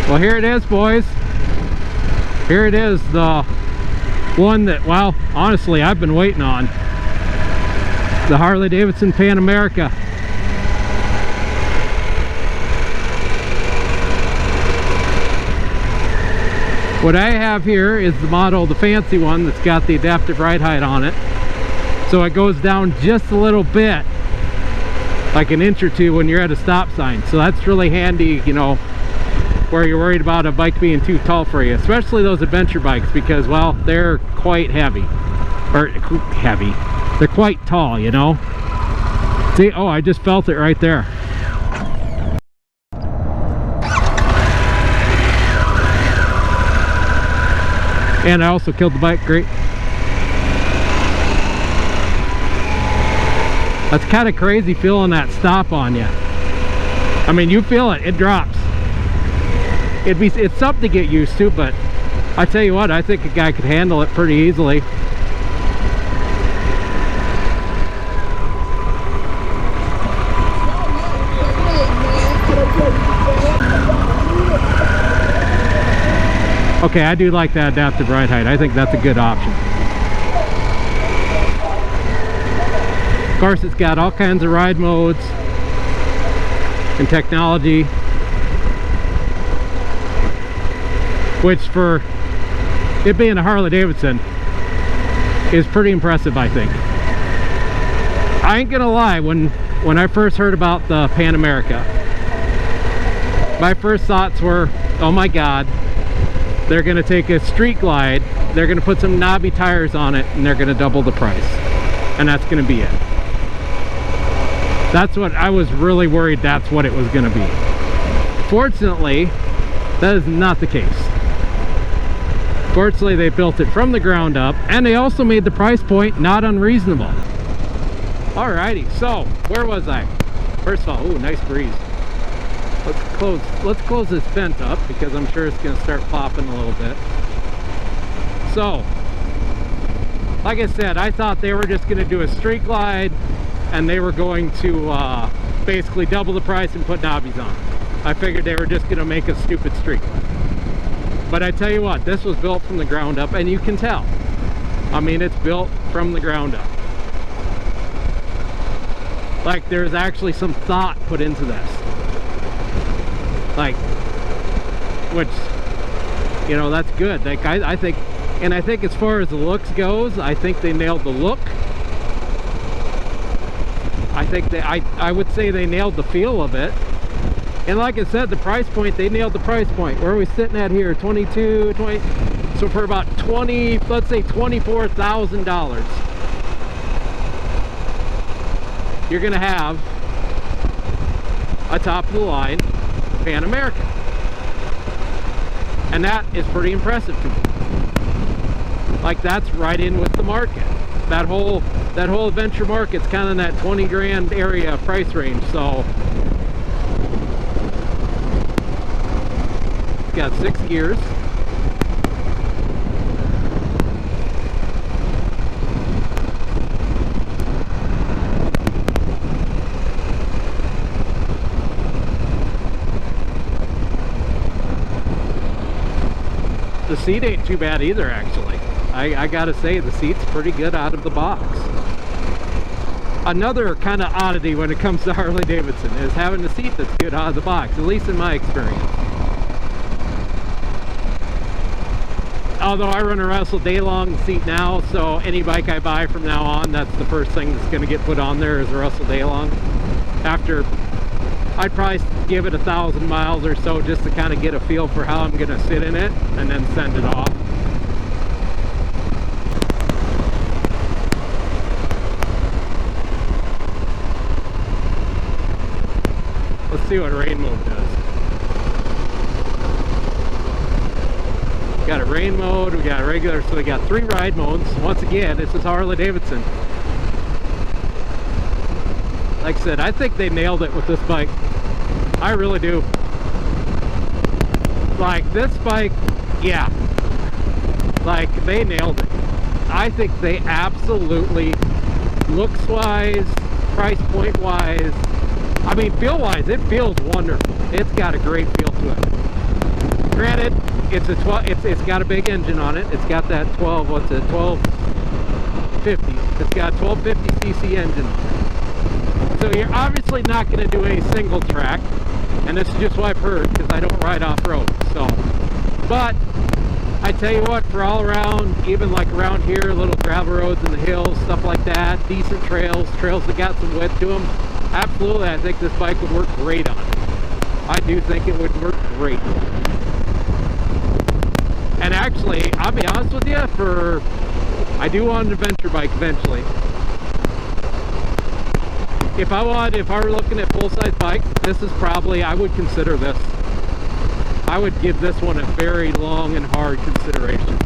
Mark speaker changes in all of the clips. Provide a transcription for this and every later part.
Speaker 1: Well, here it is, boys. Here it is, the one that, well, honestly, I've been waiting on. The Harley-Davidson PanAmerica. What I have here is the model, the fancy one that's got the adaptive ride height on it. So it goes down just a little bit, like an inch or two when you're at a stop sign. So that's really handy, you know, where you're worried about a bike being too tall for you, especially those adventure bikes, because, well, they're quite heavy. Or heavy. They're quite tall, you know. See, oh, I just felt it right there. And I also killed the bike, great. That's kind of crazy feeling that stop on you. I mean, you feel it, it drops. It's something to get used to, but I tell you what, I think a guy could handle it pretty easily. Okay, I do like that adaptive ride height. I think that's a good option. Of course, it's got all kinds of ride modes and technology, which for it being a Harley-Davidson is pretty impressive, I think. I ain't gonna lie, when I first heard about the PanAmerica, my first thoughts were, oh my god, they're gonna take a street glide, they're gonna put some knobby tires on it, and they're gonna double the price, and that's gonna be it. That's what I was really worried, that's what it was gonna be. Fortunately, that is not the case. Fortunately, they built it from the ground up, and they also made the price point not unreasonable. Alrighty, so where was I? First of all, ooh, nice breeze. Let's close this vent up, because I'm sure it's going to start popping a little bit. So, like I said, I thought they were just going to do a street glide, and they were going to basically double the price and put knobbies on. I figured they were just going to make a stupid street. But I tell you what, this was built from the ground up, and you can tell. I mean, it's built from the ground up. Like, there's actually some thought put into this. Like, which, you know, that's good. Like, I think, and I think as far as the looks goes, I think they nailed the look. I think I would say they nailed the feel of it. And like I said, the price point, they nailed the price point. Where are we sitting at here? 22, 20, so for about 20, let's say $24,000, you're gonna have a top of the line PanAmerica, and that is pretty impressive to me. Like, that's right in with the market. That whole adventure market's kind of in that 20 grand area price range. So it's got 6 gears. The seat ain't too bad either, actually. I gotta say, the seat's pretty good out of the box. Another kind of oddity when it comes to Harley-Davidson is having a seat that's good out of the box, at least in my experience. Although I run a Russell Day-Long seat now, so any bike I buy from now on, that's the first thing that's going to get put on there is a Russell Day-Long. After, I'd probably give it 1,000 miles or so just to kind of get a feel for how I'm going to sit in it, and then send it off. Let's see what rain mode does. We got a rain mode, we got a regular, so we got 3 ride modes. Once again, this is Harley-Davidson. Like I said, I think they nailed it with this bike. I really do. Like, this bike, yeah. Like, they nailed it. I think they absolutely, looks-wise, price point-wise, I mean, feel-wise, it feels wonderful. It's got a great feel to it. granted, it's a 12. It's got a big engine on it. It's got that 12. What's it? 1250. It's got a 1250 cc engine on it. So you're obviously not going to do a single track, and this is just what I've heard because I don't ride off road. So, but I tell you what, for all around, even like around here, little gravel roads in the hills, stuff like that, decent trails that got some width to them, absolutely, I think this bike would work great on it. I do think it would work great. And actually, I'll be honest with you, I do want an adventure bike eventually. If I were looking at full-size bike, this is probably, I would consider this. I would give this one a very long and hard consideration.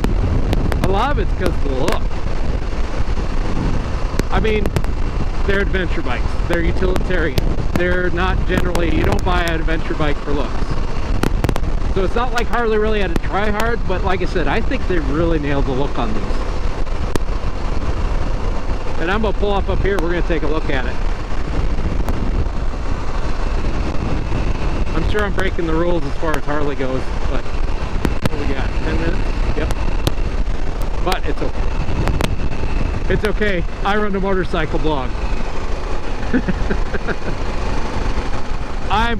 Speaker 1: A lot of it's because of the look. I mean, they're adventure bikes. They're utilitarian. They're not generally, you don't buy an adventure bike for looks. So it's not like Harley really had to try hard, but like I said, I think they really nailed the look on these. And I'm going to pull up here, we're going to take a look at it. I'm sure I'm breaking the rules as far as Harley goes, but what we got? 10 minutes? Yep. But it's okay. It's okay. I run a motorcycle blog. I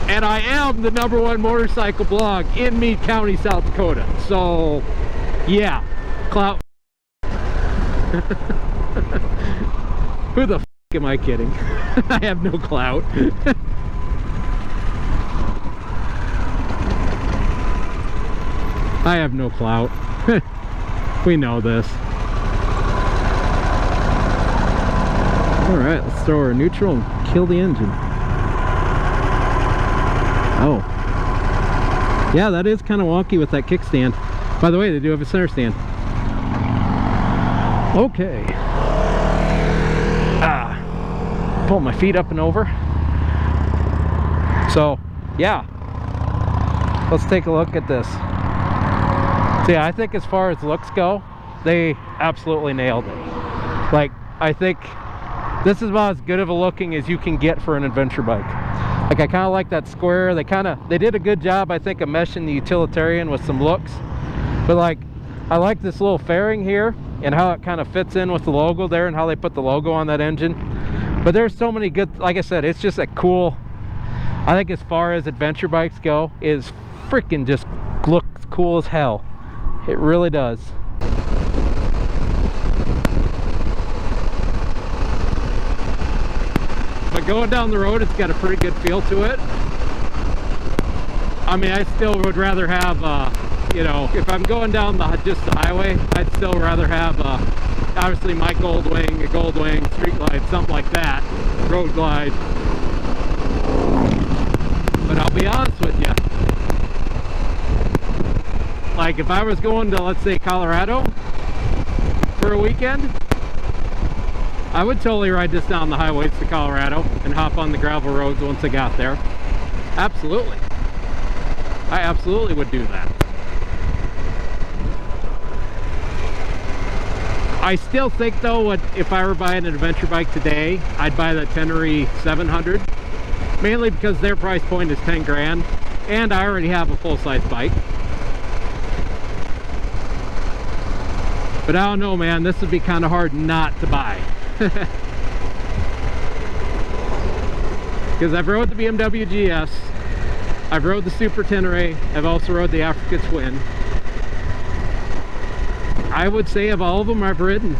Speaker 1: am the #1 motorcycle blog in Meade County, South Dakota. So, yeah, clout. Who the f am I kidding? I have no clout. I have no clout. We know this. Alright, let's throw our neutral and kill the engine. Oh. Yeah, that is kind of wonky with that kickstand. By the way, they do have a center stand. Okay. Pull my feet up and over. So, yeah. Let's take a look at this. So yeah, I think as far as looks go, they absolutely nailed it. Like, I think this is about as good of a looking as you can get for an adventure bike. Like, I kind of like that square. They did a good job, I think, of meshing the utilitarian with some looks. But like, I like this little fairing here and how it kind of fits in with the logo there and how they put the logo on that engine. But there's so many good, like I said, it's just a cool, I think as far as adventure bikes go, is freaking just looks cool as hell. It really does. But going down the road, it's got a pretty good feel to it. I mean, I still would rather have, you know, if I'm going down just the highway, I'd still rather have, obviously my Goldwing, a Goldwing, Street Glide, something like that, Road Glide. But I'll be honest with you. Like, if I was going to, let's say, Colorado for a weekend, I would totally ride this down the highways to Colorado and hop on the gravel roads once I got there. Absolutely. I absolutely would do that. I still think, though, if I were buying an adventure bike today, I'd buy the Tenere 700. Mainly because their price point is 10 grand, and I already have a full-size bike. But I don't know, man, this would be kind of hard not to buy. Because I've rode the BMW GS, I've rode the Super Tenere, I've also rode the Africa Twin. I would say of all of them I've ridden,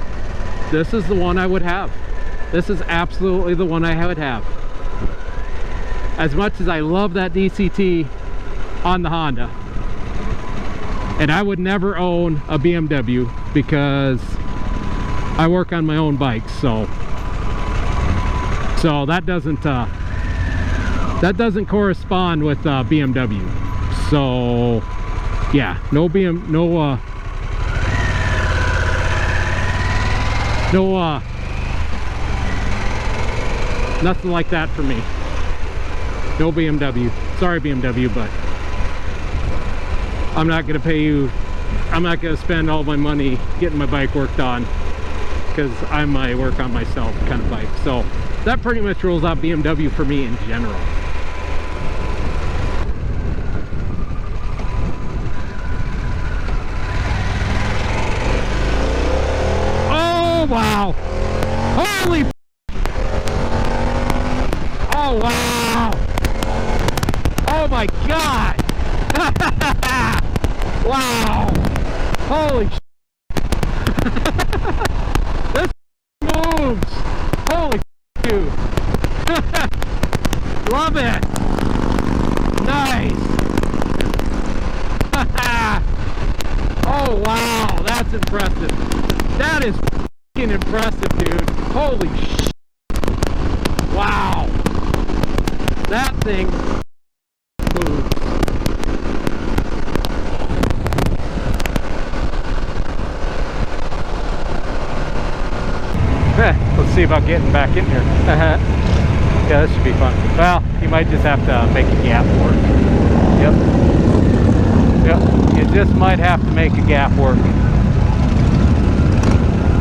Speaker 1: this is the one I would have. This is absolutely the one I would have. As much as I love that DCT on the Honda. And I would never own a BMW because I work on my own bikes, so that doesn't correspond with BMW. So yeah, nothing like that for me. No BMW. Sorry, BMW, but I'm not gonna pay you. I'm not gonna spend all my money getting my bike worked on because I'm my work on myself kind of bike. So that pretty much rules out BMW for me in general. Wow! Holy sh**. This moves! Holy dude! Love it! Nice! Oh wow, that's impressive. That is f***ing impressive, dude. Holy sh**. Wow! That thing moves. Let's see about getting back in here. Yeah, this should be fun. Well, you might just have to make a gap work. Yep. You just might have to make a gap work.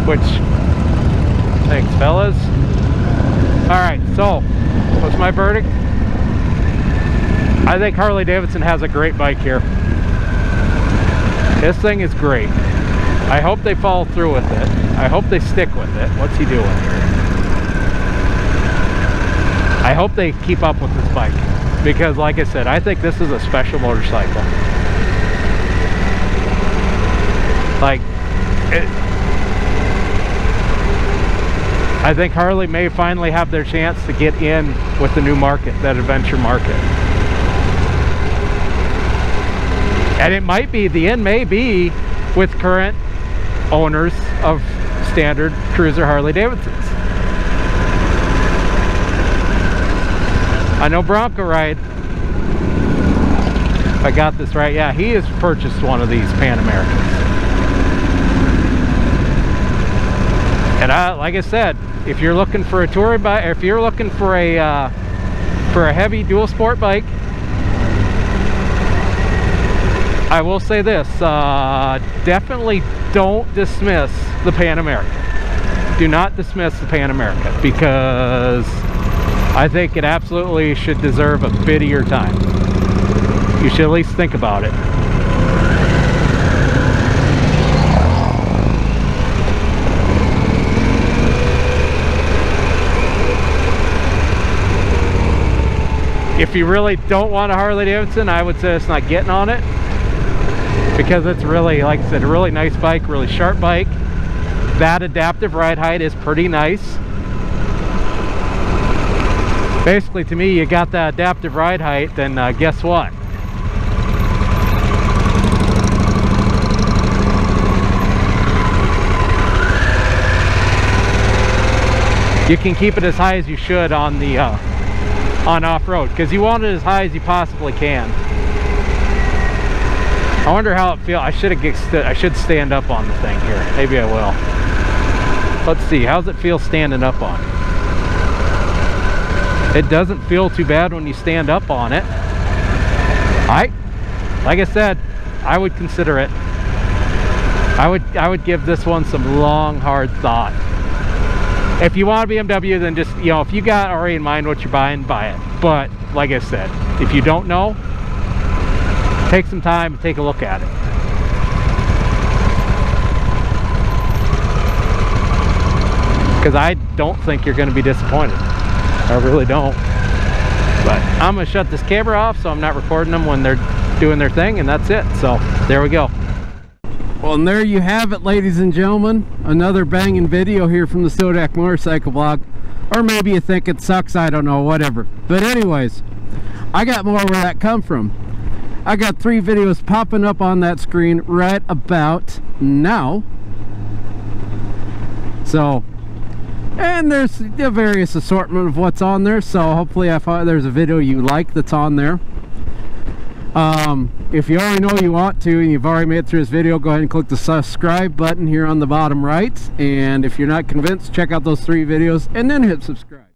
Speaker 1: Which, thanks fellas. Alright, so, what's my verdict? I think Harley Davidson has a great bike here. This thing is great. I hope they follow through with it. I hope they stick with it. What's he doing here? I hope they keep up with this bike. Because like I said, I think this is a special motorcycle. Like, I think Harley may finally have their chance to get in with the new market, that adventure market. And it might be, the end may be with current owners of standard cruiser Harley Davidsons. I know Bronco Ride, if I got this right, yeah, he has purchased one of these PanAmericas. And like I said, if you're looking for a touring bike, if you're looking for a heavy dual sport bike, I will say this, definitely don't dismiss the PanAmerica. Do not dismiss the PanAmerica, because I think it absolutely should deserve a bit of your time. You should at least think about it. If you really don't want a Harley Davidson, I would say it's not getting on it, because it's really, like I said, a really nice bike, really sharp bike. That adaptive ride height is pretty nice. Basically, to me, you got that adaptive ride height, then guess what? You can keep it as high as you should on the on off-road, because you want it as high as you possibly can. I wonder how it feels. I should stand up on the thing here. Maybe I will. Let's see. How's it feel standing up on it? It doesn't feel too bad when you stand up on it. Like I said, I would consider it. I would give this one some long, hard thought. If you want a BMW, then just, you know, if you got already in mind what you're buying, buy it. But like I said, if you don't know, take some time and take a look at it. Because I don't think you're going to be disappointed. I really don't. But I'm going to shut this camera off, so I'm not recording them when they're doing their thing, and that's it. So there we go. Well, and there you have it, ladies and gentlemen. Another banging video here from the Sodak motorcycle blog. Or maybe you think it sucks, I don't know, whatever. But anyways, I got more where that come from. I got 3 videos popping up on that screen right about now. So, and there's a various assortment of what's on there, so hopefully there's a video you like that's on there. If you already know you want to and you've already made it through this video, go ahead and click the subscribe button here on the bottom right. And if you're not convinced, check out those 3 videos and then hit subscribe.